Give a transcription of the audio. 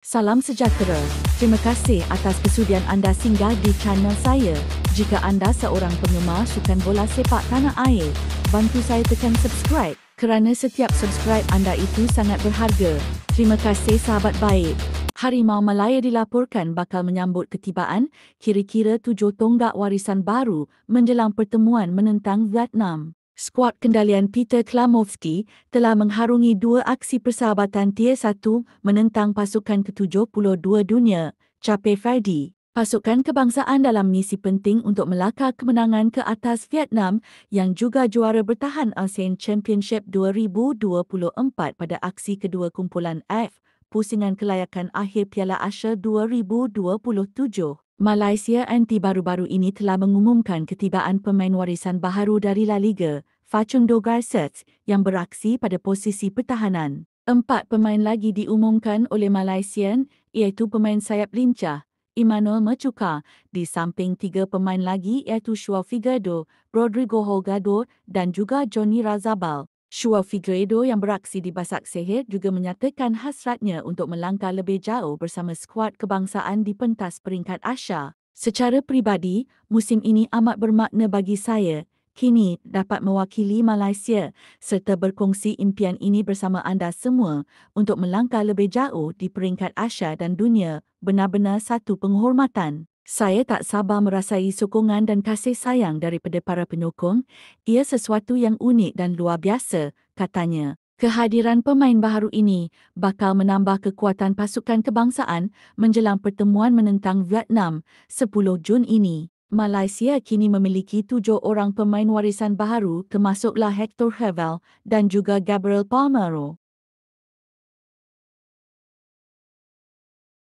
Salam sejahtera. Terima kasih atas kesudian anda singgah di channel saya. Jika anda seorang penggemar sukan bola sepak tanah air, bantu saya tekan subscribe kerana setiap subscribe anda itu sangat berharga. Terima kasih sahabat baik. Harimau Malaya dilaporkan bakal menyambut ketibaan kira-kira 7 tonggak warisan baru menjelang pertemuan menentang Vietnam. Skuad kendalian Peter Klamovski telah mengharungi 2 aksi persahabatan Tier 1 menentang pasukan ke-72 dunia, Cape Verde. Pasukan kebangsaan dalam misi penting untuk melakar kemenangan ke atas Vietnam yang juga juara bertahan ASEAN Championship 2024 pada aksi kedua kumpulan F, pusingan kelayakan akhir Piala Asia 2027. Malaysia anti baru-baru ini telah mengumumkan ketibaan pemain warisan baharu dari La Liga, Facundo Garces, yang beraksi pada posisi pertahanan. 4 pemain lagi diumumkan oleh Malaysian, iaitu pemain sayap lincah, Emmanuel Machuca, di samping 3 pemain lagi iaitu Joao Figueiredo, Rodrigo Holgado dan juga Johnny Razabal. Joao Figueiredo yang beraksi di Basaksehir juga menyatakan hasratnya untuk melangkah lebih jauh bersama skuad kebangsaan di pentas peringkat Asia. Secara peribadi, musim ini amat bermakna bagi saya. Kini dapat mewakili Malaysia serta berkongsi impian ini bersama anda semua untuk melangkah lebih jauh di peringkat Asia dan dunia benar-benar satu penghormatan. Saya tak sabar merasai sokongan dan kasih sayang daripada para penyokong. Ia sesuatu yang unik dan luar biasa, katanya. Kehadiran pemain baharu ini bakal menambah kekuatan pasukan kebangsaan menjelang pertemuan menentang Vietnam 10 Jun ini. Malaysia kini memiliki 7 orang pemain warisan baharu termasuklah Hector Herrera dan juga Gabriel Palmeiro.